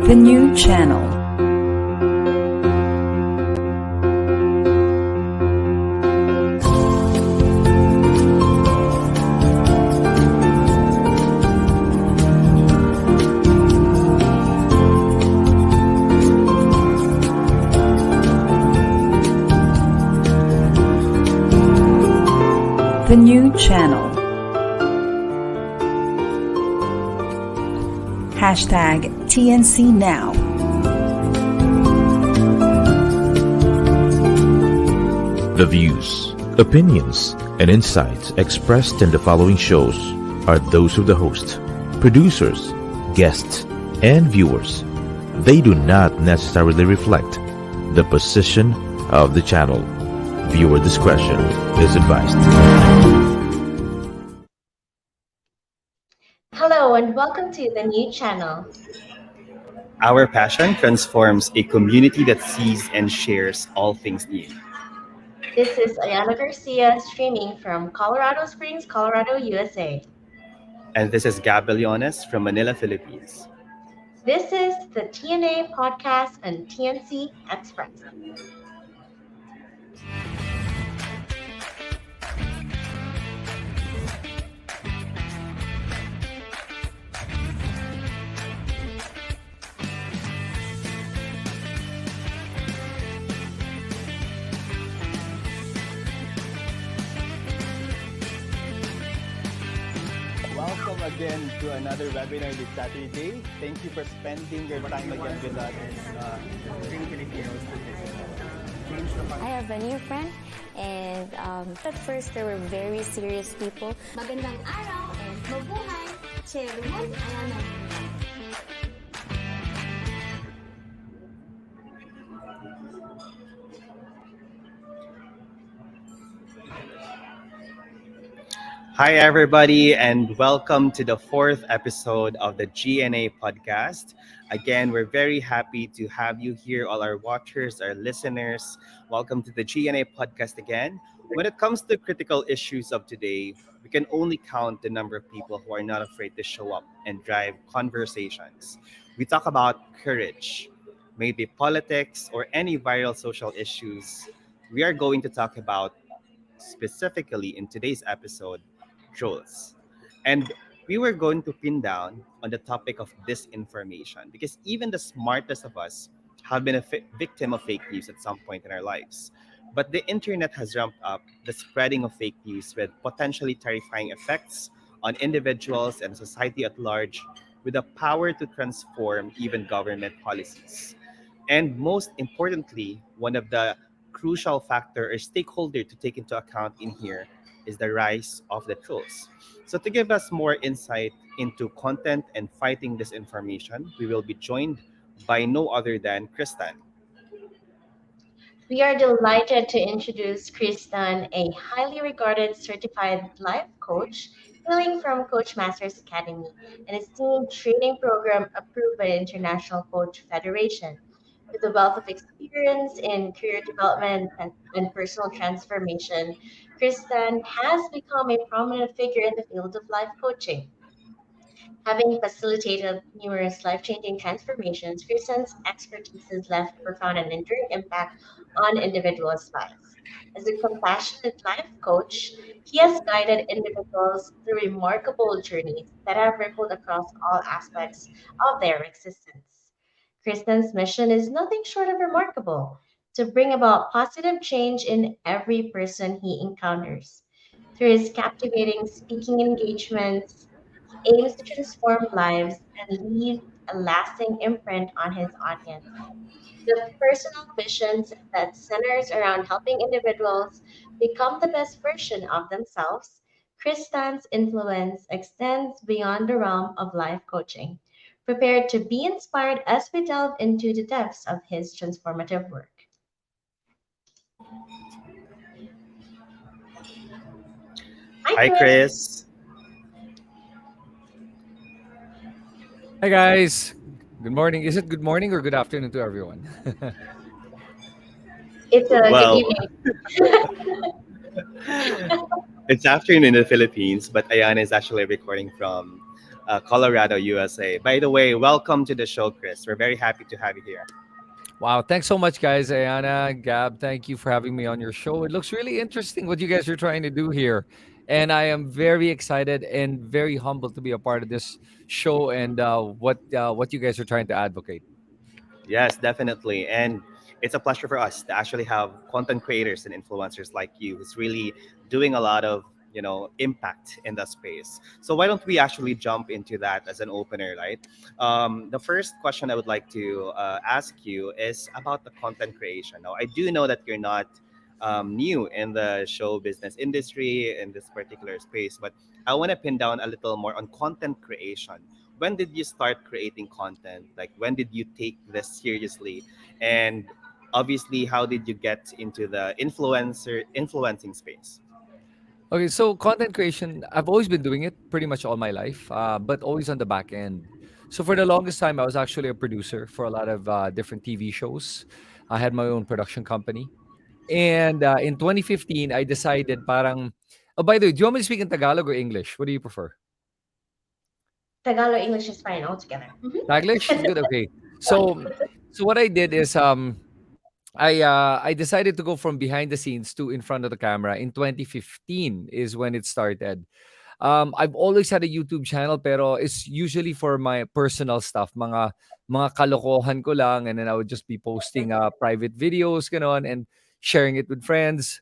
The new channel. The new channel. Hashtag TNCNow. The views, opinions, and insights expressed in the following shows are those of the host, producers, guests, and viewers. They do not necessarily reflect the position of the channel. Viewer discretion is advised. Hello and welcome to the new channel. Our passion transforms a community that sees and shares all things new. This is Ayana Garcia streaming from Colorado Springs, Colorado, USA. And this is Billones from Manila, Philippines. This is the TNA podcast on TNC Express. Welcome again to another webinar this Saturday. Thank you for spending your time again with us. Bring Filipinos to this. I have a new friend, and at first they were very serious people. Magandang araw and mabuhay! Chairwoman Ayana. Hi, everybody, and welcome to the fourth episode of the GNA podcast. Again, we're very happy to have you here, all our watchers, our listeners. Welcome to the GNA podcast again. When it comes to critical issues of today, we can only count the number of people who are not afraid to show up and drive conversations. We talk about courage, maybe politics or any viral social issues. We are going to talk about specifically in today's episode trolls. And we were going to pin down on the topic of disinformation because even the smartest of us have been a victim of fake news at some point in our lives. But the internet has ramped up the spreading of fake news with potentially terrifying effects on individuals and society at large, with the power to transform even government policies. And most importantly, one of the crucial factor or stakeholder to take into account in here is the rise of the trolls. So to give us more insight into content and fighting disinformation, we will be joined by no other than Kristen. We are delighted to introduce Kristen, a highly regarded certified life coach hailing from Coach Masters Academy, an esteemed training program approved by the International Coach Federation. With a wealth of experience in career development and personal transformation, Kristen has become a prominent figure in the field of life coaching. Having facilitated numerous life changing transformations, Kristen's expertise has left a profound and enduring impact on individuals' lives. As a compassionate life coach, he has guided individuals through remarkable journeys that have rippled across all aspects of their existence. Kristen's mission is nothing short of remarkable, to bring about positive change in every person he encounters. Through his captivating speaking engagements, he aims to transform lives and leave a lasting imprint on his audience. The personal visions that centers around helping individuals become the best version of themselves, Kristan's influence extends beyond the realm of life coaching. Prepared to be inspired as we delve into the depths of his transformative work. Hi, Chris. Hi guys. Good morning. Is it good morning or good afternoon to everyone? It's a Well, good evening. It's afternoon in the Philippines, but Ayana is actually recording from Colorado, USA. By the way, welcome to the show, Chris. We're very happy to have you here. Wow, thanks so much, guys. Ayana, Gab, thank you for having me on your show. It looks really interesting what you guys are trying to do here. And I am very excited and very humbled to be a part of this show and what you guys are trying to advocate. Yes, definitely. And it's a pleasure for us to actually have content creators and influencers like you who's really doing a lot of, impact in the space. So why don't we actually jump into that as an opener, right? The first question I would like to ask you is about the content creation. Now, I do know that you're not new in the show business industry in this particular space, but I want to pin down a little more on content creation. When did you start creating content? Like, when did you take this seriously? And obviously, how did you get into the influencing space? Okay, so content creation, I've always been doing it pretty much all my life, but always on the back end. So for the longest time, I was actually a producer for a lot of different TV shows. I had my own production company. And in 2015, I decided parang, oh, by the way, do you want me to speak in Tagalog or English? What do you prefer? Tagalog English is fine altogether. Taglish is good. Okay. So what I did is I decided to go from behind the scenes to in front of the camera in 2015 is when it started. I've always had a YouTube channel pero it's usually for my personal stuff, mga kalokohan ko lang, and then I would just be posting private videos ganon and sharing it with friends.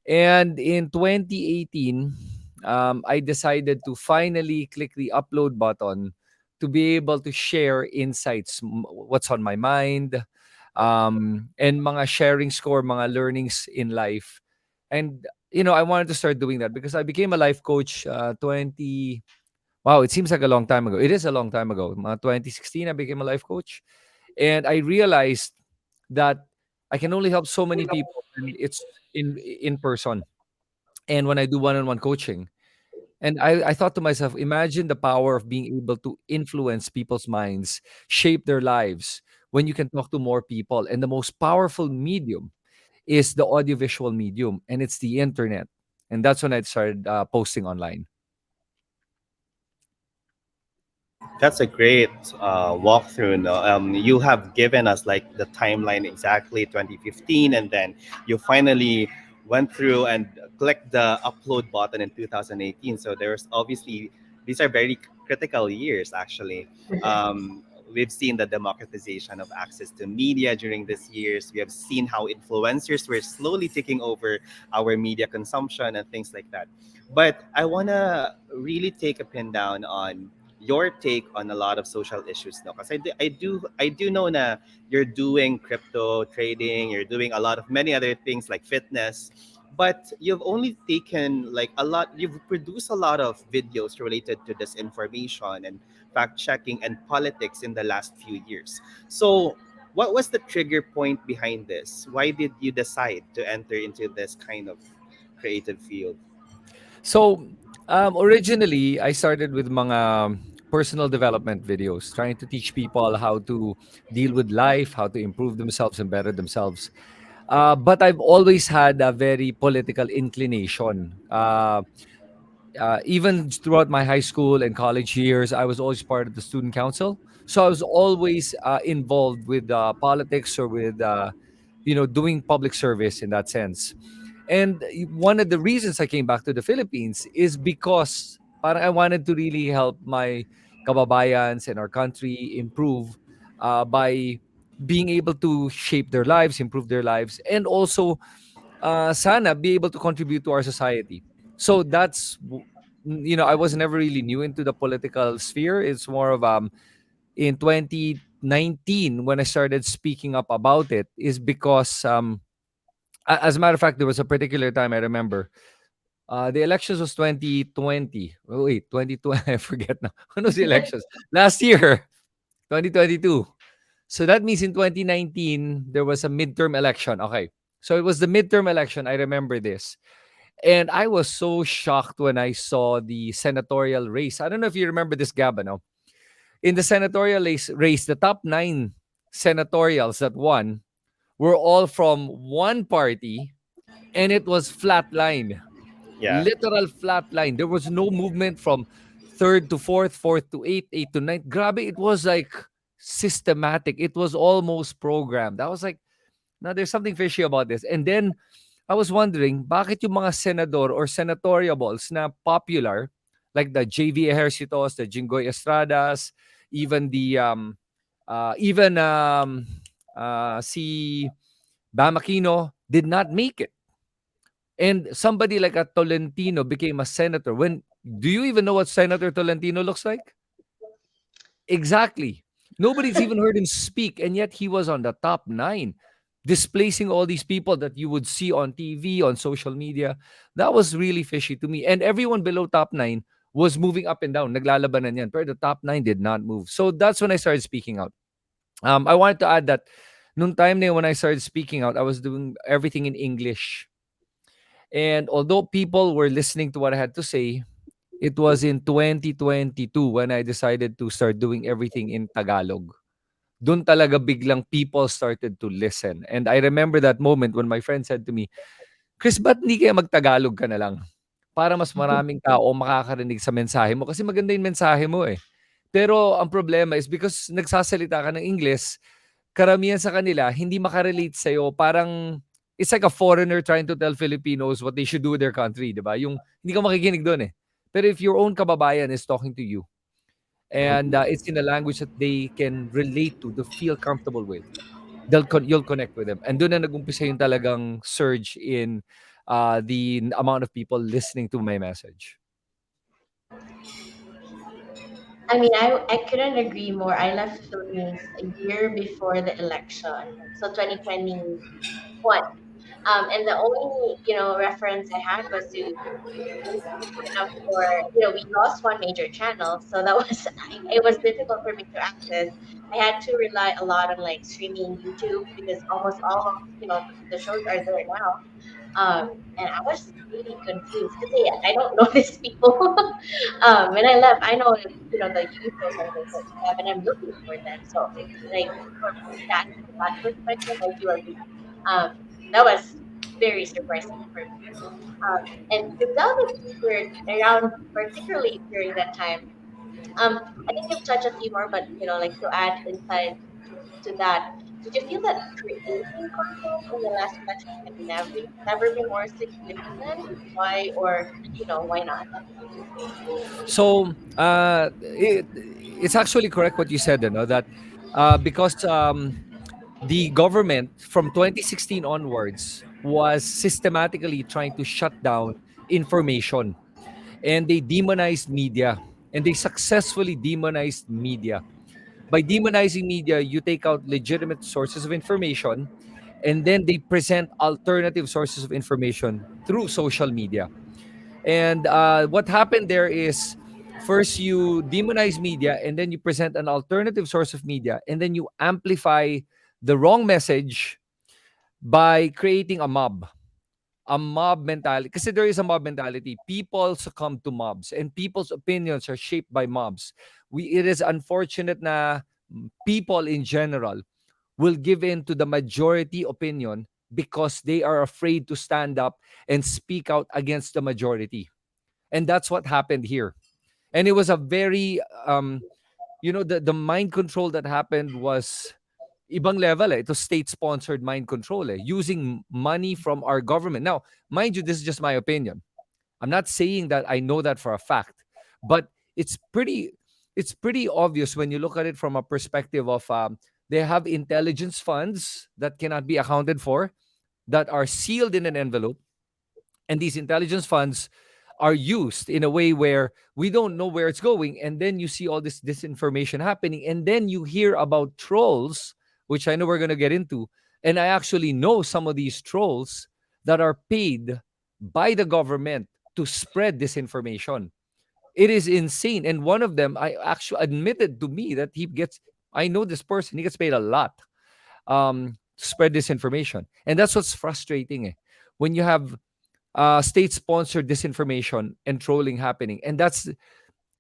And in 2018, I decided to finally click the upload button to be able to share insights, what's on my mind, and mga sharing score, mga learnings in life. And, I wanted to start doing that because I became a life coach 20. Wow, it seems like a long time ago. It is a long time ago. Mga 2016, I became a life coach. And I realized that I can only help so many people when it's in person and when I do one-on-one coaching. And I thought to myself, imagine the power of being able to influence people's minds, shape their lives when you can talk to more people. And the most powerful medium is the audiovisual medium, and it's the internet. And that's when I started posting online. That's a great walkthrough. No? You have given us like the timeline exactly 2015, and then you finally went through and clicked the upload button in 2018. So there's obviously these are very critical years actually. We've seen the democratization of access to media during these years. We have seen how influencers were slowly taking over our media consumption and things like that. But I want to really take a pin down on your take on a lot of social issues now, because I do know na you're doing crypto trading, you're doing a lot of many other things like fitness, but you've only taken like a lot you've produced a lot of videos related to disinformation and fact checking and politics in the last few years. So what was the trigger point behind this? Why did you decide to enter into this kind of creative field? So, originally, I started with mga personal development videos, trying to teach people how to deal with life, how to improve themselves and better themselves. But I've always had a very political inclination. Even throughout my high school and college years, I was always part of the student council. So I was always involved with politics or with, doing public service in that sense. And one of the reasons I came back to the Philippines is because parang I wanted to really help my kababayans and our country improve by being able to shape their lives, improve their lives, and also sana be able to contribute to our society. So I was never really new into the political sphere. It's more of in 2019 when I started speaking up about it is because as a matter of fact, there was a particular time I remember. The elections was 2020. Oh, wait, 2020. I forget now. When was the elections? Last year, 2022. So that means in 2019, there was a midterm election. Okay. So it was the midterm election. I remember this. And I was so shocked when I saw the senatorial race. I don't know if you remember this, Gaba, no? In the senatorial race, the top nine senatorials that won were all from one party, and it was flatline. Yeah. Literal flat line. There was no movement from third to fourth, fourth to eighth, eighth to ninth. Grabe, it was like systematic. It was almost programmed. I was like, now there's something fishy about this. And then I was wondering, bakit yung mga senador or senatoriables na popular, like the JV Ejercitos, the Jinggoy Estradas, even the even si Bam Aquino did not make it. And somebody like a Tolentino became a senator. When do you even know what Senator Tolentino looks like? Exactly. Nobody's even heard him speak, and yet he was on the top nine, displacing all these people that you would see on TV, on social media. That was really fishy to me. And everyone below top nine was moving up and down. Naglalabanan yan. But the top nine did not move. So that's when I started speaking out. I wanted to add that nung time na yun, when I started speaking out, I was doing everything in English. And although people were listening to what I had to say, it was in 2022 when I decided to start doing everything in Tagalog. Doon talaga biglang people started to listen. And I remember that moment when my friend said to me, Chris, ba't hindi kaya mag-Tagalog ka na lang? Para mas maraming tao makakarinig sa mensahe mo. Kasi maganda yung mensahe mo eh. Pero ang problema is because nagsasalita ka ng English, karamihan sa kanila hindi makarelate sa'yo. Parang it's like a foreigner trying to tell Filipinos what they should do with their country, di ba? Yung hindi ka makikinig doon eh. Pero if your own kababayan is talking to you, and it's in a language that they can relate to, they feel comfortable with, you'll connect with them. And doon na nag-umpisa yung talagang surge in the amount of people listening to my message. I mean, I couldn't agree more. I left the Philippines a year before the election, so 2021. And the only reference I had was to sign up for we lost one major channel, so that was it was difficult for me to access. I had to rely a lot on like streaming YouTube because almost all of the shows are there now. And I was really confused because I don't know these people. When I left, I know the usual sentences we have, and I'm looking for them. So like from that perspective, I do agree. Um, that was very surprising for me. And to delve deeper around, particularly during that time, I think you've touched a few more, but like to add insight to that, did you feel that creating content in the last election can never be more significant? Why or why not? So it's actually correct what you said, that because the government from 2016 onwards was systematically trying to shut down information, and they demonized media, and they successfully demonized media. By demonizing media, you take out legitimate sources of information, and then they present alternative sources of information through social media. And what happened there is, first you demonize media, and then you present an alternative source of media, and then you amplify the wrong message by creating a mob mentality. Because there is a mob mentality. People succumb to mobs, and people's opinions are shaped by mobs. It is unfortunate na people in general will give in to the majority opinion because they are afraid to stand up and speak out against the majority. And that's what happened here. And it was a very the mind control that happened was ibang level eh. It was state-sponsored mind control using money from our government. Now, mind you, this is just my opinion. I'm not saying that I know that for a fact, but it's pretty obvious when you look at it from a perspective of they have intelligence funds that cannot be accounted for, that are sealed in an envelope, and these intelligence funds are used in a way where we don't know where it's going. And then you see all this disinformation happening, and then you hear about trolls, which I know we're going to get into. And I actually know some of these trolls that are paid by the government to spread disinformation. It is insane. And one of them, I actually admitted to me that I know this person, he gets paid a lot to spread disinformation. And that's what's frustrating. When you have state-sponsored disinformation and trolling happening,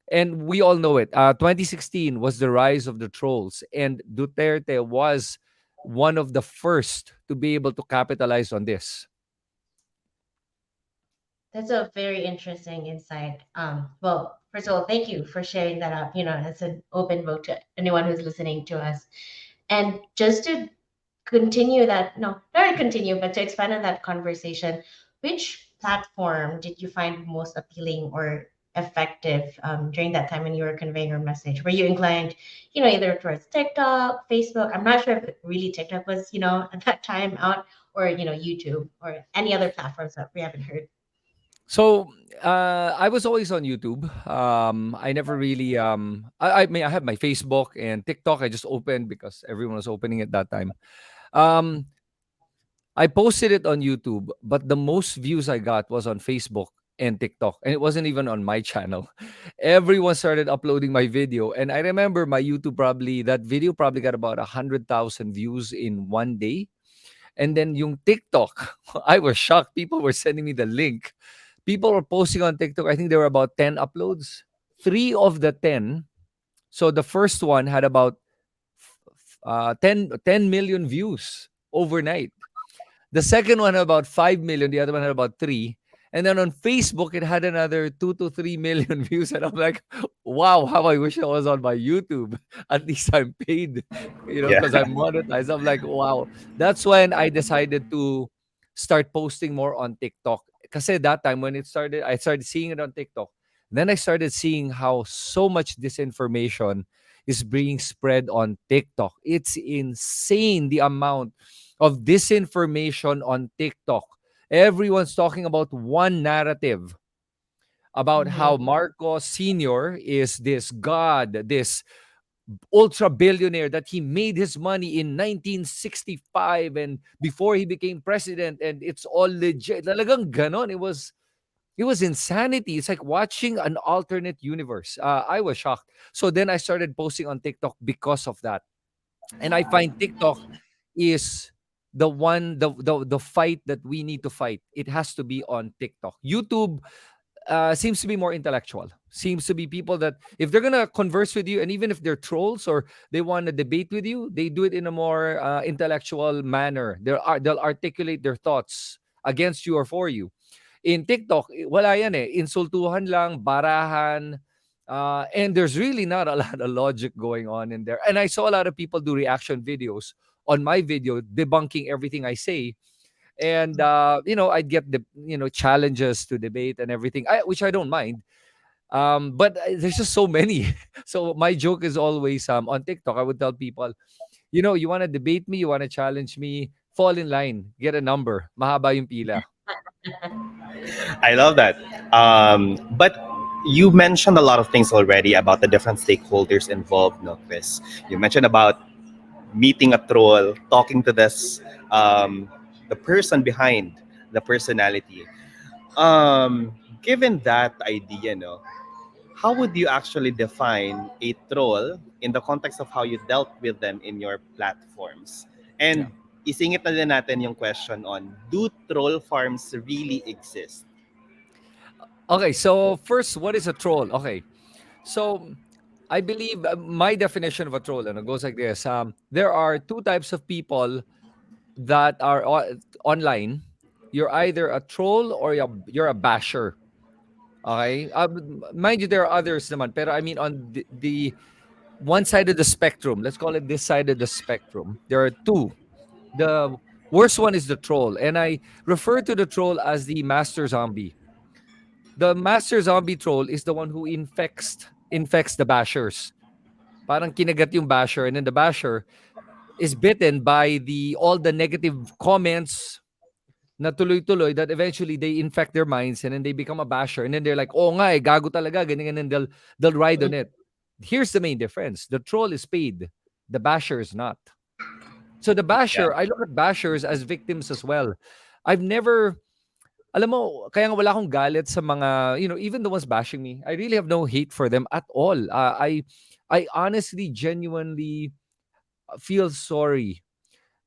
and we all know it. 2016 was the rise of the trolls, and Duterte was one of the first to be able to capitalize on this. That's a very interesting insight. Well, first of all, thank you for sharing that up. It's an open book to anyone who's listening to us. And just to continue that, no, not to continue, but to expand on that conversation, which platform did you find most appealing or effective during that time when you were conveying your message? Were you inclined, either towards TikTok, Facebook? I'm not sure if really TikTok was, at that time out, or, YouTube or any other platforms that we haven't heard. So I was always on YouTube. I never really. I mean, I have my Facebook and TikTok. I just opened because everyone was opening at that time. Um, I posted it on YouTube, but the most views I got was on Facebook and TikTok, and it wasn't even on my channel. Everyone started uploading my video, and I remember my YouTube probably that video probably got about 100,000 views in one day. And then yung TikTok, I was shocked. People were sending me the link. People were posting on TikTok. I think there were about 10 uploads. Three of the 10. So the first one had about 10 million views overnight. The second one had about 5 million. The other one had about 3. And then on Facebook, it had another 2 to 3 million views. And I'm like, wow, how I wish I was on my YouTube. At least I'm paid, Yeah. because I'm monetized. I'm like, wow. That's when I decided to start posting more on TikTok. Because that time when it started, I started seeing it on TikTok. Then I started seeing how so much disinformation is being spread on TikTok. It's insane the amount of disinformation on TikTok. Everyone's talking about one narrative about how Mm-hmm. Marcos Sr. is this god, this ultra billionaire, that he made his money in 1965 and before he became president, and it's all legit. Talagang ganon. It was insanity. It's like watching an alternate universe. I was shocked. So then I started posting on TikTok because of that. And I find TikTok is the fight that we need to fight. It has to be on TikTok. YouTube seems to be more intellectual. Seems to be people that if they're gonna converse with you, and even if they're trolls or they want to debate with you, they do it in a more intellectual manner. They'll articulate their thoughts against you or for you. In TikTok, wala yan eh. Insultuhan lang, barahan, and there's really not a lot of logic going on in there. And I saw a lot of people do reaction videos on my video debunking everything I say. And I'd get the challenges to debate and everything, which I don't mind. But there's just so many. So my joke is always on TikTok. I would tell people, you want to debate me, you want to challenge me, fall in line, get a number. Mahaba yung pila. I love that. But you mentioned a lot of things already about the different stakeholders involved, no, Chris? You mentioned about meeting a troll, talking to the person behind the personality. Given that idea, no, how would you actually define a troll in the context of how you dealt with them in your platforms? Yeah. And isingit na din natin yung question on, do troll farms really exist? Okay, so first, what is a troll? Okay, so I believe my definition of a troll, and it goes like this: there are two types of people that are online. You're either a troll or you're a basher. Okay, mind you, there are others naman, pero I mean on the one side of the spectrum. Let's call it this side of the spectrum. There are two. The worst one is the troll, and I refer to the troll as the master zombie. The master zombie troll is the one who infects the bashers. Parang kinagat yung basher, and then the basher is bitten by the all the negative comments na tuloy-tuloy, that eventually they infect their minds, and then they become a basher, and then they're like, oh nga eh, gago talaga, ganyan, and then they'll ride on it. Here's the main difference: the troll is paid, the basher is not. So the Yeah. basher, I look at bashers as victims as well. I've never, alam mo, kaya nga wala akong galit sa mga, even the ones bashing me. I really have no hate for them at all. I honestly, genuinely feel sorry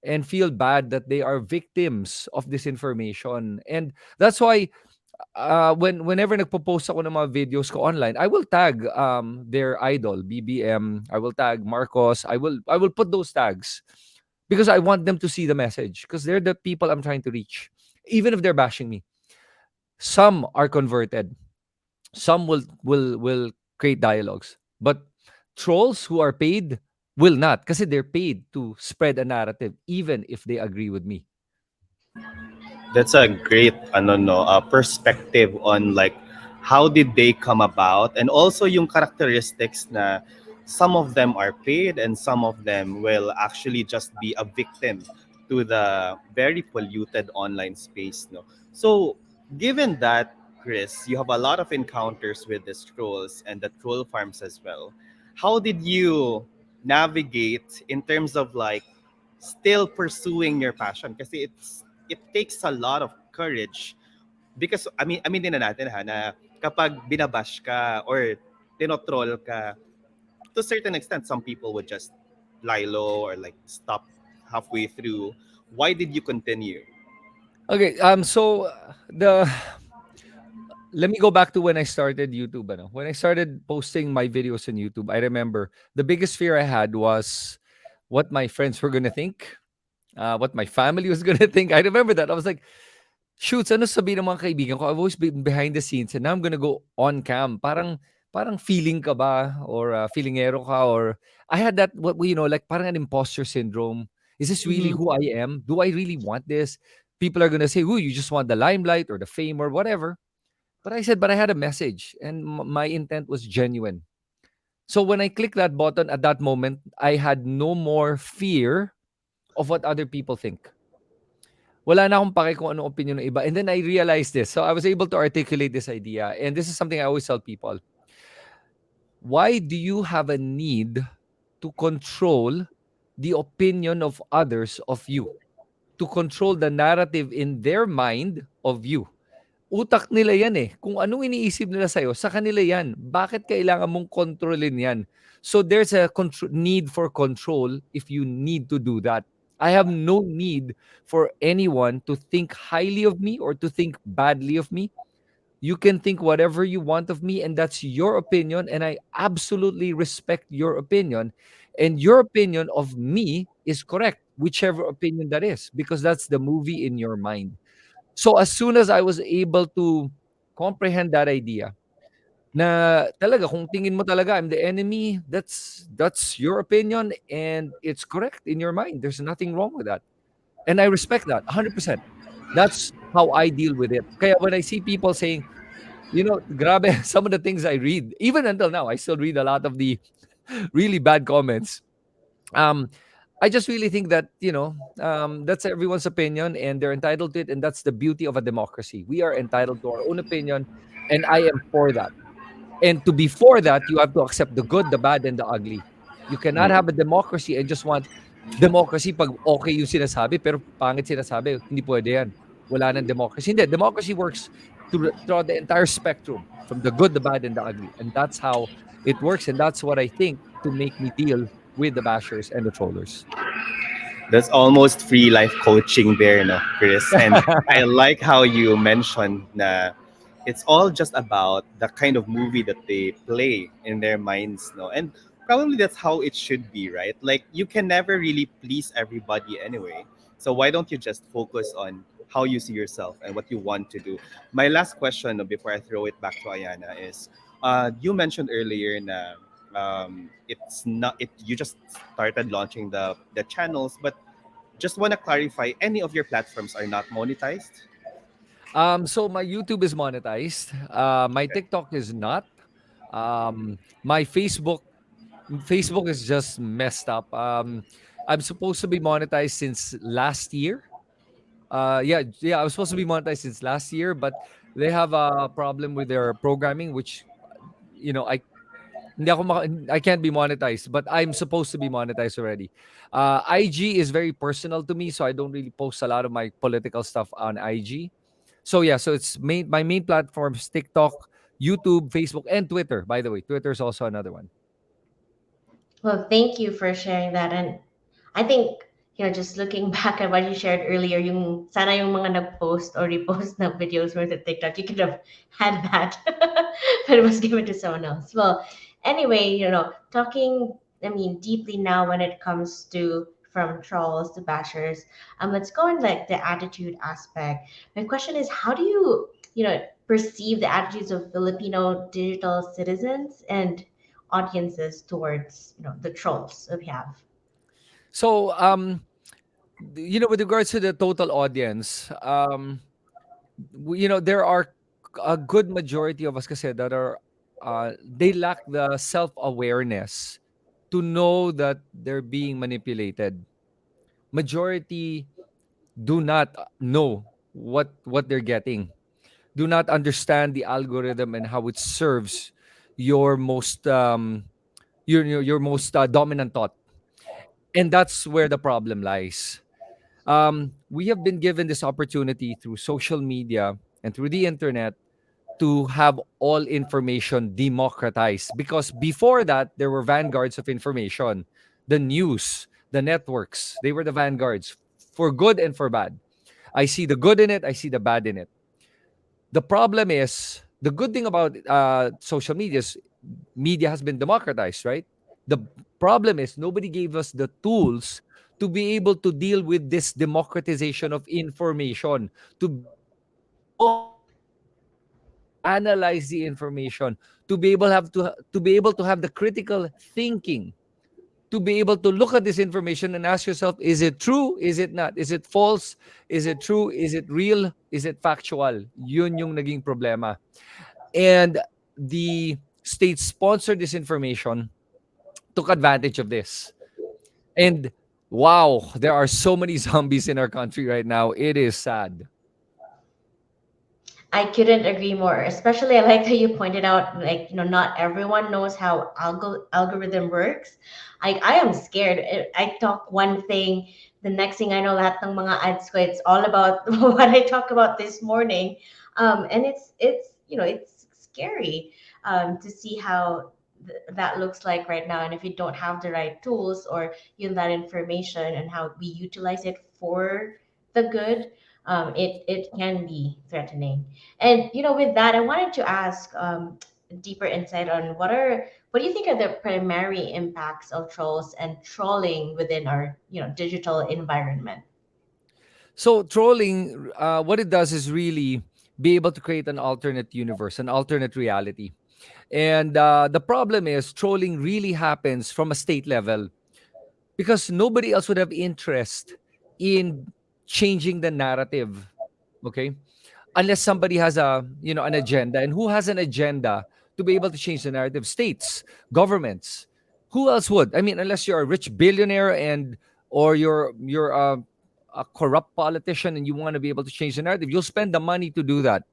and feel bad that they are victims of disinformation. And that's why whenever nagpo-post ako ng mga videos ko online, I will tag their idol, BBM. I will tag Marcos. I will put those tags because I want them to see the message, because they're the people I'm trying to reach, even if they're bashing me. Some are converted. Some will create dialogues. But trolls who are paid will not, kasi they're paid to spread a narrative even if they agree with me. That's a great ano no perspective on like how did they come about, and also yung characteristics na some of them are paid and some of them will actually just be a victim to the very polluted online space, no. So given that, Chris, you have a lot of encounters with these trolls and the troll farms as well. How did you navigate in terms of like still pursuing your passion? Kasi it takes a lot of courage, because I mean din na natin ha na kapag binabash ka or tinotroll ka, to a certain extent some people would just lie low or like stop halfway through. Why did you continue? Okay, so the let me go back to when I started YouTube. Ano? When I started posting my videos on YouTube, I remember the biggest fear I had was what my friends were gonna think, what my family was gonna think. I remember that. I was like, shoots, ano sabihin ng mga kaibigan ko? I've always been behind the scenes and now I'm gonna go on cam. Parang feeling ka ba or feelingero ka, or I had that like parang an imposter syndrome. Is this really Mm-hmm. who I am? Do I really want this? People are gonna say, "Ooh, you just want the limelight or the fame or whatever." But I said, but I had a message and my intent was genuine. So when I clicked that button at that moment, I had no more fear of what other people think. Wala na akong pake kung anong opinion ng iba. And then I realized this. So I was able to articulate this idea. And this is something I always tell people. Why do you have a need to control the opinion of others of you? To control the narrative in their mind of you? Utak nila yan eh. Kung anong iniisip nila sa'yo, sa kanila yan. Bakit kailangan mong kontrolin yan? So there's a need for control if you need to do that. I have no need for anyone to think highly of me or to think badly of me. You can think whatever you want of me, and that's your opinion. And I absolutely respect your opinion. And your opinion of me is correct, whichever opinion that is, because that's the movie in your mind. So as soon as I was able to comprehend that idea, na talaga kung tingin mo talaga I'm the enemy, that's your opinion and it's correct in your mind. There's nothing wrong with that. And I respect that 100%. That's how I deal with it. Kaya when I see people saying, grabe, some of the things I read, even until now, I still read a lot of the really bad comments. Um, I just really think that, that's everyone's opinion and they're entitled to it. And that's the beauty of a democracy. We are entitled to our own opinion. And I am for that. And to be for that, you have to accept the good, the bad, and the ugly. You cannot have a democracy and just want democracy pag okay yung sinasabi, pero pangit sinasabi. Hindi pwede yan. Wala nang democracy. Hindi. Democracy works throughout the entire spectrum, from the good, the bad, and the ugly. And that's how it works. And that's what I think to make me deal with the bashers and the trollers. That's almost free life coaching there, no, Chris. And I like how you mentioned na it's all just about the kind of movie that they play in their minds, no. And probably that's how it should be, right? Like you can never really please everybody anyway. So why don't you just focus on how you see yourself and what you want to do? My last question, no, before I throw it back to Ayana, is you mentioned earlier na it's not it you just started launching the channels, but just want to clarify, any of your platforms are not monetized? So my YouTube is monetized. My Okay. TikTok is not. My Facebook is just messed up. I'm supposed to be monetized since last year. Yeah, I was supposed to be monetized since last year, but they have a problem with their programming, which you know, I hindi ako I can't be monetized, but I'm supposed to be monetized already. IG is very personal to me, so I don't really post a lot of my political stuff on IG. So yeah, so it's my main platforms: TikTok, YouTube, Facebook, and Twitter. By the way, Twitter is also another one. Well, thank you for sharing that. And I think, just looking back at what you shared earlier, yung sana yung mga nag-post or repost na videos were to TikTok, you could have had that, but it was given to someone else. Well, anyway, talking, I mean, deeply now when it comes to from trolls to bashers, let's go in like the attitude aspect. My question is, how do you, perceive the attitudes of Filipino digital citizens and audiences towards the trolls that we have? So, with regards to the total audience, there are a good majority of us kasi that are, they lack the self-awareness to know that they're being manipulated. Majority do not know what they're getting, do not understand the algorithm and how it serves your most your most dominant thought, and that's where the problem lies. We have been given this opportunity through social media and through the internet to have all information democratized, because before that there were vanguards of information. The news, the networks, they were the vanguards, for good and for bad. I see the good in it, I see the bad in it. The problem is, the good thing about social media is media has been democratized, right? The problem is nobody gave us the tools to be able to deal with this democratization of information, to be able to know how to analyze the information, to be able to have the critical thinking, to be able to look at this information and ask yourself, is it true, is it not, is it false, is it true, is it real, is it factual? Yun yung naging problema. And the state-sponsored disinformation took advantage of this. And wow, there are so many zombies in our country right now. It is sad. I couldn't agree more. Especially, I like that you pointed out, like, not everyone knows how algorithm works. I am scared. I talk one thing, the next thing I know, lahat ng mga ads ko, it's all about what I talked about this morning. And it's scary to see how that looks like right now. And if you don't have the right tools or that information and how we utilize it for the good, it can be threatening. And with that, I wanted to ask deeper insight on what do you think are the primary impacts of trolls and trolling within our digital environment? So trolling, what it does is really be able to create an alternate universe, an alternate reality. And the problem is trolling really happens from a state level, because nobody else would have interest in changing the narrative. Okay, unless somebody has an agenda. And who has an agenda to be able to change the narrative? States, governments. Who else would? I mean, unless you're a rich billionaire, and or you're a corrupt politician and you want to be able to change the narrative, you'll spend the money to do that.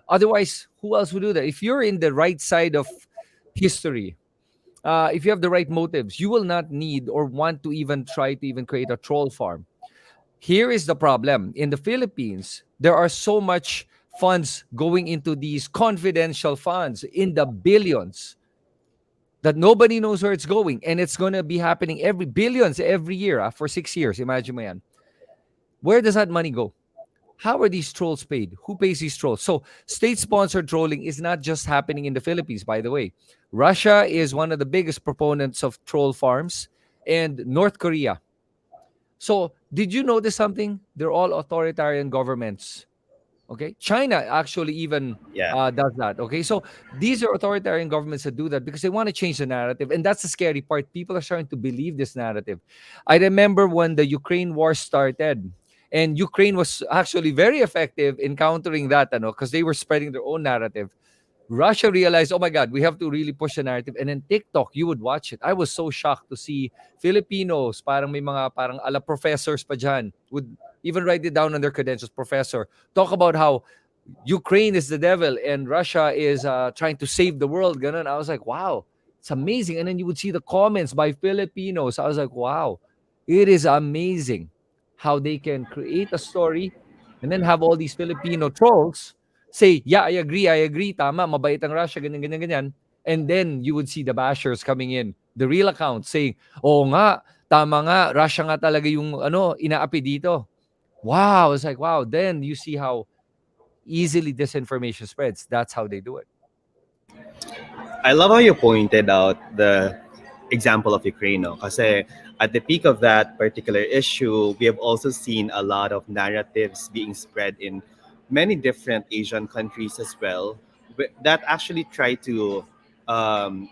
Otherwise, who else would do that? If you're in the right side of history, if you have the right motives, you will not need or want to even try to even create a troll farm. Here is the problem. In the Philippines, there are so much funds going into these confidential funds in the billions that nobody knows where it's going. And it's going to be happening every billions every year, for 6 years. Imagine mo yan. Where does that money go? How are these trolls paid? Who pays these trolls? So state-sponsored trolling is not just happening in the Philippines, by the way. Russia is one of the biggest proponents of troll farms, and North Korea. So did you notice something? They're all authoritarian governments. Okay, China actually even Yeah. does that. Okay, so these are authoritarian governments that do that because they want to change the narrative, and that's the scary part. People are starting to believe this narrative. I remember when the Ukraine war started, and Ukraine was actually very effective in countering that, because they were spreading their own narrative. Russia realized, oh my God, we have to really push the narrative. And then TikTok, you would watch it. I was so shocked to see Filipinos, parang may mga parang ala professors pa dyan, would even write it down on their credentials, professor, talk about how Ukraine is the devil and Russia is trying to save the world. Ganun. I was like, wow, it's amazing. And then you would see the comments by Filipinos. I was like, wow, it is amazing how they can create a story and then have all these Filipino trolls say, yeah, I agree, tama, mabait ang Russia, ganyan, ganyan, ganyan. And then you would see the bashers coming in, the real accounts saying, oh nga, tama nga, Russia nga talaga yung inaapi dito. Wow, it's like, wow. Then you see how easily disinformation spreads. That's how they do it. I love how you pointed out the example of Ukraine. No? Kasi at the peak of that particular issue, we have also seen a lot of narratives being spread in many different Asian countries as well that actually try to um,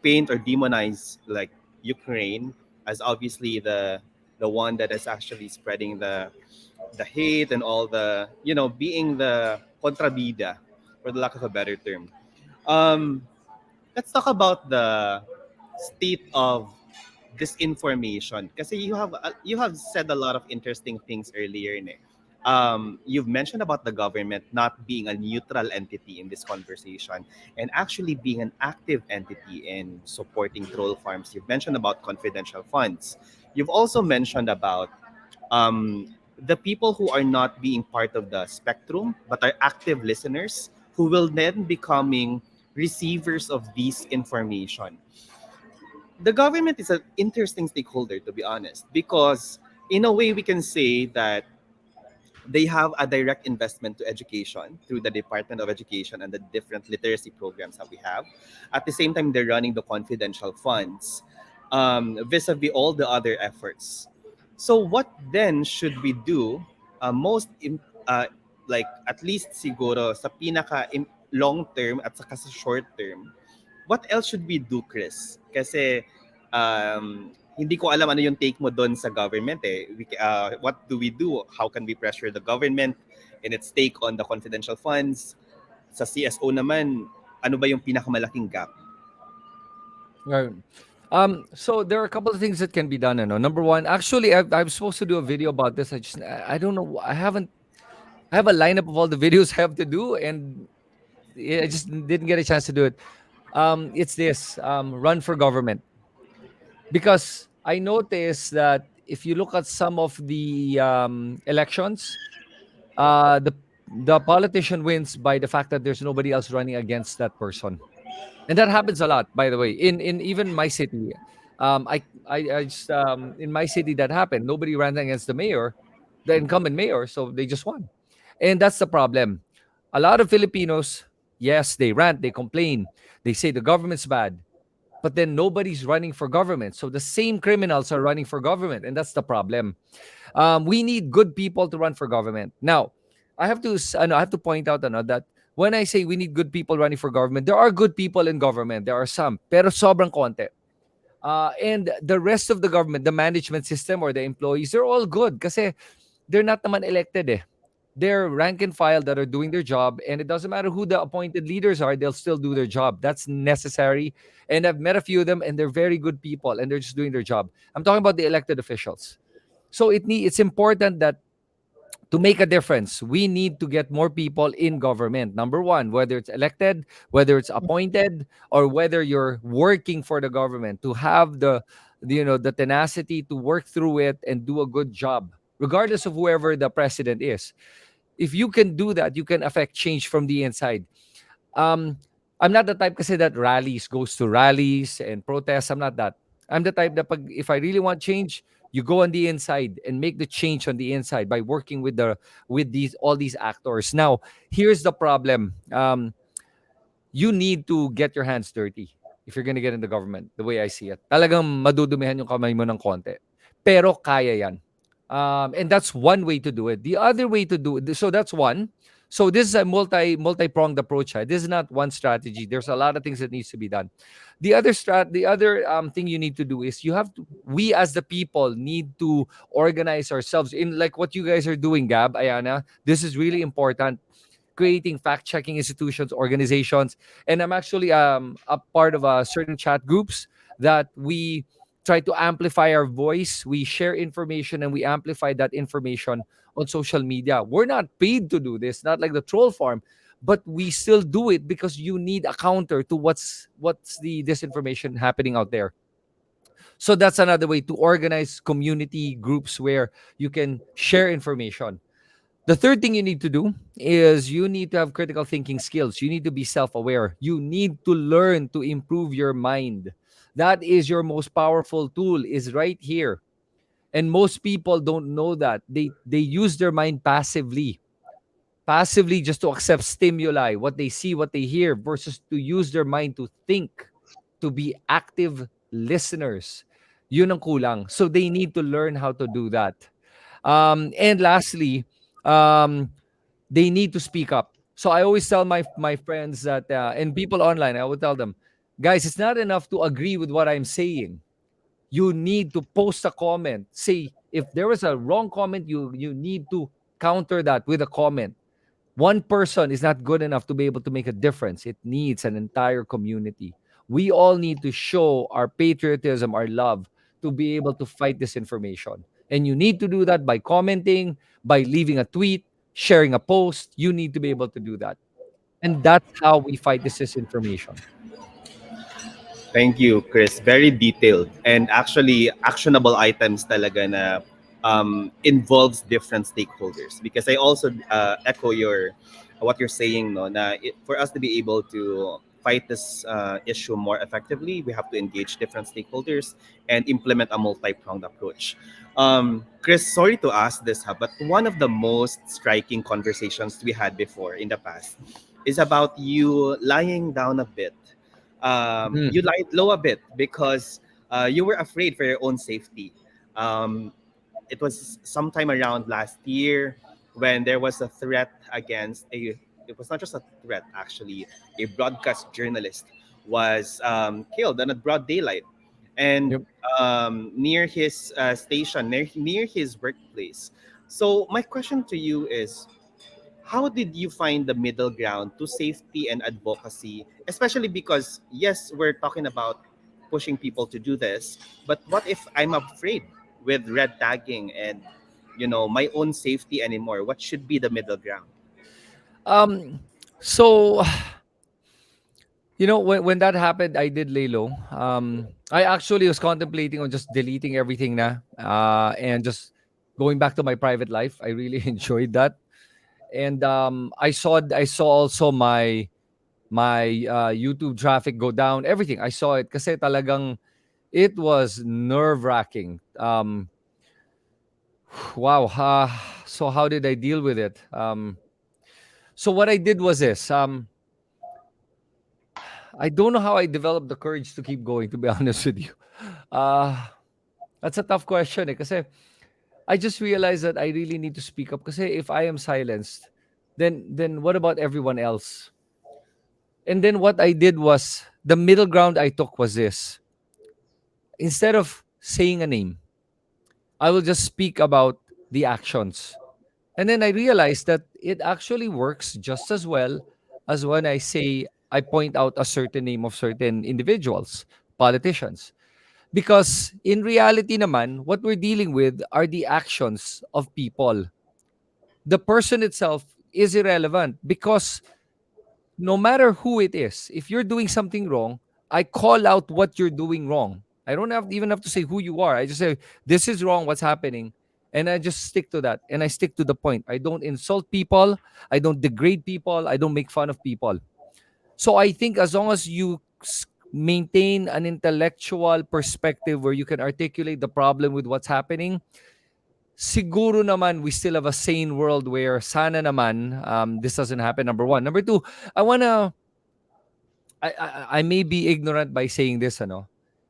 paint or demonize like Ukraine as obviously the one that is actually spreading the hate and all the being the contrabida, for the lack of a better term. Um, let's talk about the state of disinformation. Kasi you have said a lot of interesting things earlier. Ne? You've mentioned about the government not being a neutral entity in this conversation and actually being an active entity in supporting troll farms. You've mentioned about confidential funds. You've also mentioned about the people who are not being part of the spectrum but are active listeners who will then becoming receivers of this information. The government is an interesting stakeholder, to be honest, because in a way we can say that they have a direct investment to education through the Department of Education and the different literacy programs that we have. At the same time, they're running the confidential funds vis-a-vis all the other efforts. So what then should we do like at least siguro sa pinaka long term at saka sa short term, what else should we do, Chris? Kasi hindi ko alam ano yung take mo doon sa government eh. What do we do? How can we pressure the government in its take on the confidential funds? Sa CSO naman, ano ba yung pinakamalaking gap? Right. So there are a couple of things that can be done. Number one, actually, I'm supposed to do a video about this. I don't know. I have a lineup of all the videos I have to do, and I just didn't get a chance to do it. It's this run for government, because I noticed that if you look at some of the elections, the politician wins by the fact that there's nobody else running against that person. And that happens a lot, by the way, in even my city. I just In my city that happened. Nobody ran against the mayor, the incumbent mayor, so they just won. And that's the problem. A lot of Filipinos, yes, they rant, they complain, they say the government's bad, but then nobody's running for government. So the same criminals are running for government, and that's the problem. We need good people to run for government. Now, I have to point out that when I say we need good people running for government, there are good people in government. There are some, pero sobrang konti. And the rest of the government, the management system or the employees, they're all good kasi they're not naman elected eh. They're rank and file that are doing their job, and it doesn't matter who the appointed leaders are, they'll still do their job. That's necessary. And I've met a few of them, and they're very good people, and they're just doing their job. I'm talking about the elected officials. So it's important that to make a difference, we need to get more people in government. Number one, whether it's elected, whether it's appointed, or whether you're working for the government, to have the tenacity to work through it and do a good job, regardless of whoever the president is. If you can do that, you can affect change from the inside. Um, I'm not the type kasi that rallies goes to rallies and protests. I'm not that. I'm the type that if I really want change, you go on the inside and make the change on the inside by working with these all these actors. Now, here's the problem. You need to get your hands dirty if you're gonna get in the government, the way I see it. Talagang madudumihan yung kamay mo ng konti. Pero kaya yan. And that's one way to do it. The other way to do it, so that's one. So this is a multi-pronged approach. This is not one strategy. There's a lot of things that needs to be done. The other thing you need to do is we as the people need to organize ourselves in like what you guys are doing, Gab, Ayana. This is really important. Creating fact-checking institutions, organizations, and I'm actually a part of certain chat groups that we try to amplify our voice. We share information and we amplify that information on social media. We're not paid to do this, not like the troll farm, but we still do it because you need a counter to what's the disinformation happening out there. So that's another way to organize community groups where you can share information. The third thing you need to do is you need to have critical thinking skills. You need to be self-aware. You need to learn to improve your mind. That is your most powerful tool, is right here. And most people don't know that. They use their mind passively. Passively just to accept stimuli, what they see, what they hear, versus to use their mind to think, to be active listeners. Yun ang kulang. So they need to learn how to do that. And lastly, um, they need to speak up. So I always tell my friends that and people online, I would tell them, guys, it's not enough to agree with what I'm saying. You need to post a comment. Say if there was a wrong comment, you need to counter that with a comment. One person is not good enough to be able to make a difference. It needs an entire community. We all need to show our patriotism, our love, to be able to fight disinformation. And you need to do that by commenting, by leaving a tweet, sharing a post. You need to be able to do that. And that's how we fight this disinformation. Thank you, Chris. Very detailed and actually actionable items talaga na involves different stakeholders. Because I also echo your what you're saying, no, na for us to be able to fight this issue more effectively, we have to engage different stakeholders and implement a multi-pronged approach. Chris, sorry to ask this, but one of the most striking conversations we had before in the past is about you lying down a bit. Mm, You lied low a bit because you were afraid for your own safety. Um, it was sometime around last year when there was a threat against a. It was not just a threat, actually. A broadcast journalist was killed on a broad daylight, and yep. near his station, near his workplace. So my question to you is, how did you find the middle ground to safety and advocacy, especially because yes, we're talking about pushing people to do this, but what if I'm afraid with red tagging and my own safety anymore? What should be the middle ground? Um, so when that happened, I did lay low. I actually was contemplating on just deleting everything and just going back to my private life. I really enjoyed that. And I saw also my YouTube traffic go down. Everything I saw it kasi talagang it was nerve wracking. Wow. So how did I deal with it? So what I did was this. I don't know how I developed the courage to keep going. To be honest with you, uh, that's a tough question. Kasi I just realized that I really need to speak up. Kasi if I am silenced, then what about everyone else? And then what I did was the middle ground I took was this. Instead of saying a name, I will just speak about the actions. And then I realized that it actually works just as well as when I point out a certain name of certain individuals, politicians. Because in reality naman, what we're dealing with are the actions of people. The person itself is irrelevant because no matter who it is, if you're doing something wrong, I call out what you're doing wrong. I don't even have to say who you are. I just say, this is wrong, what's happening. And I just stick to that. And I stick to the point. I don't insult people. I don't degrade people. I don't make fun of people. So I think as long as you maintain an intellectual perspective where you can articulate the problem with what's happening, siguro naman we still have a sane world where sana naman this doesn't happen. Number one. Number two, I wanna I may be ignorant by saying this,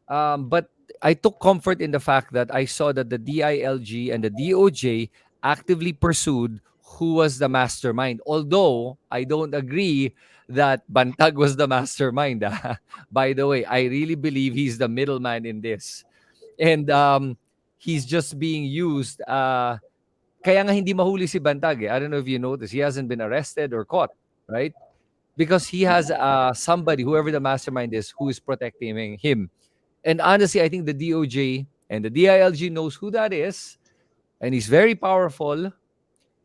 but I took comfort in the fact that I saw that the DILG and the DOJ actively pursued who was the mastermind. Although I don't agree that Bantag was the mastermind. By the way, I really believe he's the middleman in this. And he's just being used. Kaya nga hindi mahuli si Bantag. I don't know if you noticed. He hasn't been arrested or caught, right? Because he has somebody, whoever the mastermind is, who is protecting him. And honestly, I think the DOJ and the DILG knows who that is, and he's very powerful,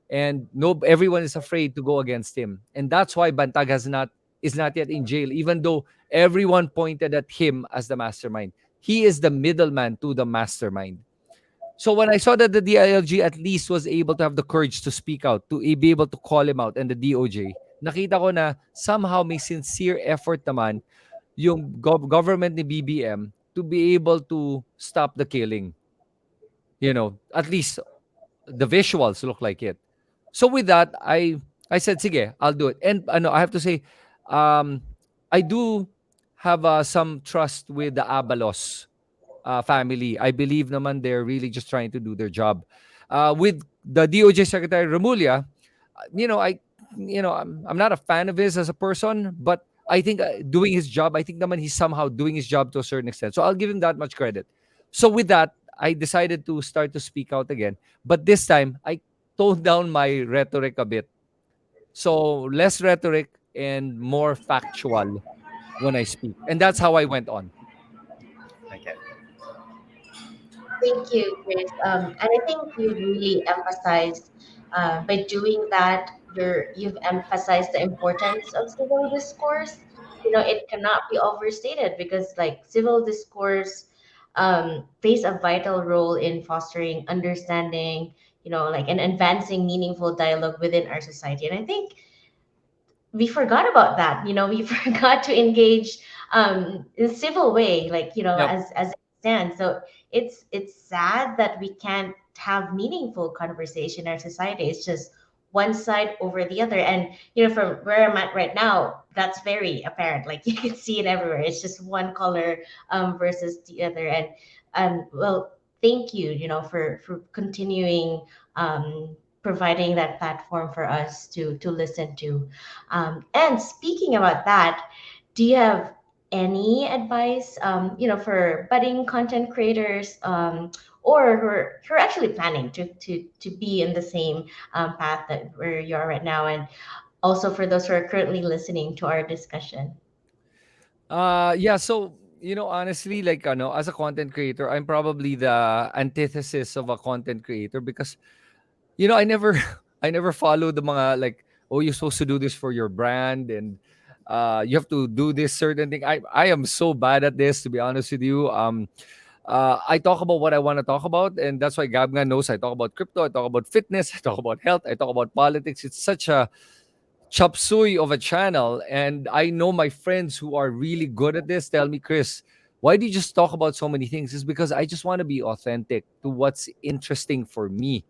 and no, everyone is afraid to go against him, and that's why Bantag is not yet in jail, even though everyone pointed at him as the mastermind. He is the middleman to the mastermind. So when I saw that the DILG at least was able to have the courage to speak out, to be able to call him out, and the DOJ, nakita ko na somehow may sincere effort naman yung government ni BBM to be able to stop the killing. At least the visuals look like it. So with that, I said, sige, I'll do it. And I have to say, um, I do have some trust with the Abalos family. I believe naman they're really just trying to do their job. With the DOJ Secretary Remulla, you know, I'm not a fan of his as a person, but I think doing his job, I think naman he's somehow doing his job to a certain extent. So I'll give him that much credit. So with that, I decided to start to speak out again. But this time, I toned down my rhetoric a bit. So less rhetoric and more factual when I speak. And that's how I went on. Okay. Thank you, Chris. And I think you really emphasized by doing that, you've emphasized the importance of civil discourse. You know, it cannot be overstated because, like, civil discourse plays a vital role in fostering understanding. You know, like, and advancing meaningful dialogue within our society. And I think we forgot about that. You know, we forgot to engage in a civil way, like, you know, Yep. as it stands. So it's sad that we can't have meaningful conversation in our society. It's just one side over the other. And you know, from where I'm at right now, that's very apparent. Like, you can see it everywhere. It's just one color versus the other. And well, thank you, you know, for continuing providing that platform for us to listen to. And speaking about that, do you have any advice, you know, for budding content creators, or who are actually planning to be in the same path that where you are right now, and also for those who are currently listening to our discussion? Yeah, so honestly, like as a content creator, I'm probably the antithesis of a content creator because I never I never follow the mga like, oh, you're supposed to do this for your brand, and you have to do this certain thing. I am so bad at this, to be honest with you. I talk about what I want to talk about, and that's why Gabga knows I talk about crypto, I talk about fitness, I talk about health, I talk about politics. It's such a chop suey of a channel, and I know my friends who are really good at this tell me, Chris, why do you just talk about so many things? It's because I just want to be authentic to what's interesting for me,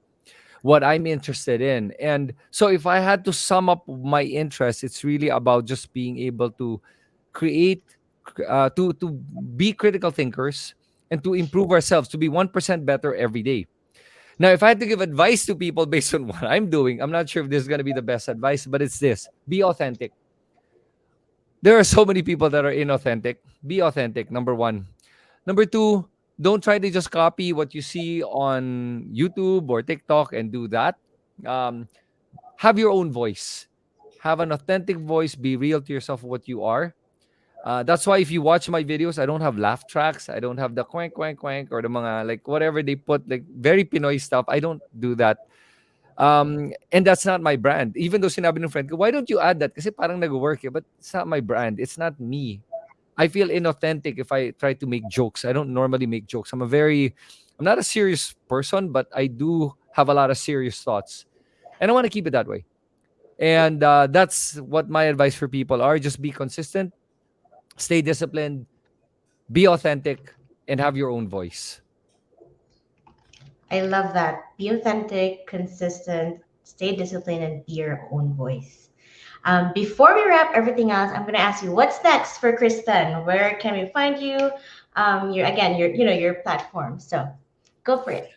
what I'm interested in. And so if I had to sum up my interest, it's really about just being able to create, to be critical thinkers and to improve ourselves, to be 1% better every day. Now, if I had to give advice to people based on what I'm doing, I'm not sure if this is going to be the best advice, but it's this: be authentic. There are so many people that are inauthentic. Be authentic, number one. Number two, don't try to just copy what you see on YouTube or TikTok and do that. Um, have your own voice. Have an authentic voice. Be real to yourself, what you are. That's why if you watch my videos, I don't have laugh tracks. I don't have the quank, quank, quank, or the mga, like, whatever they put, like, very Pinoy stuff. I don't do that. And that's not my brand. Even though sinabi ng friend ko, why don't you add that? Kasi parang nag-work eh. But it's not my brand. It's not me. I feel inauthentic if I try to make jokes. I don't normally make jokes. I'm not a serious person, but I do have a lot of serious thoughts. And I want to keep it that way. And that's what my advice for people are. Just be consistent, stay disciplined, be authentic, and have your own voice. I love that. Be authentic, consistent, stay disciplined, and be your own voice. Before we wrap everything else, I'm going to ask you, what's next for Kristen? Where can we find you? Your platform. So go for it.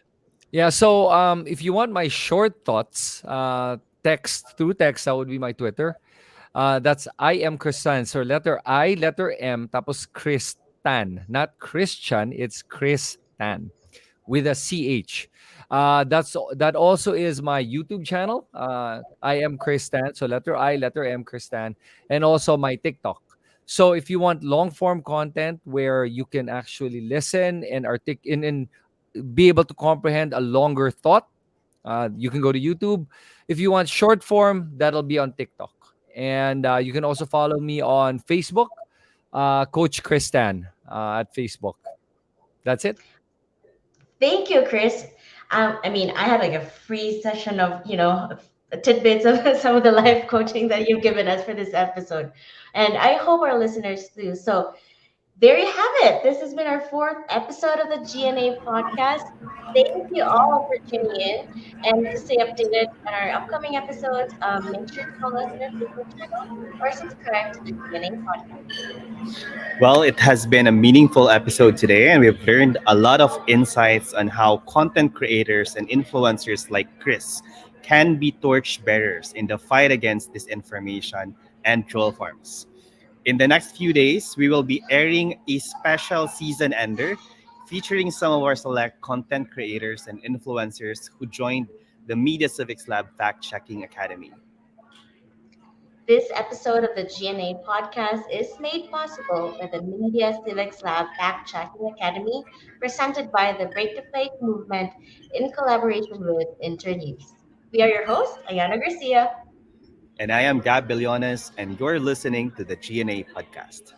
Yeah, so if you want my short thoughts, through text, that would be my Twitter. That's I am Kristan. So letter I, letter M, tapos Kristan. Not Christian, it's Kristan with a CH. That also is my YouTube channel. I am Kristan. So letter I, letter M, Kristan. And also my TikTok. So if you want long form content where you can actually listen and and be able to comprehend a longer thought, you can go to YouTube. If you want short form, that'll be on TikTok. And you can also follow me on Facebook, Coach Kristan at Facebook. That's it. Thank you, Chris. I mean, I had like a free session of, you know, tidbits of some of the life coaching that you've given us for this episode. And I hope our listeners do. So there you have it. This has been our fourth episode of the GNA podcast. Thank you all for tuning in. And to stay updated on our upcoming episodes, make sure to follow us on our Facebook channel or subscribe to the GNA podcast. Well, it has been a meaningful episode today, and we've learned a lot of insights on how content creators and influencers like Chris can be torchbearers in the fight against disinformation and troll farms. In the next few days, we will be airing a special season ender featuring some of our select content creators and influencers who joined the Media Civics Lab Fact Checking Academy. This episode of the GNA podcast is made possible by the Media Civics Lab Fact Checking Academy, presented by the Break the Fake movement in collaboration with Internews. We are your hosts, Ayana Garcia. And I am Gab Billones, and you're listening to the GNA podcast.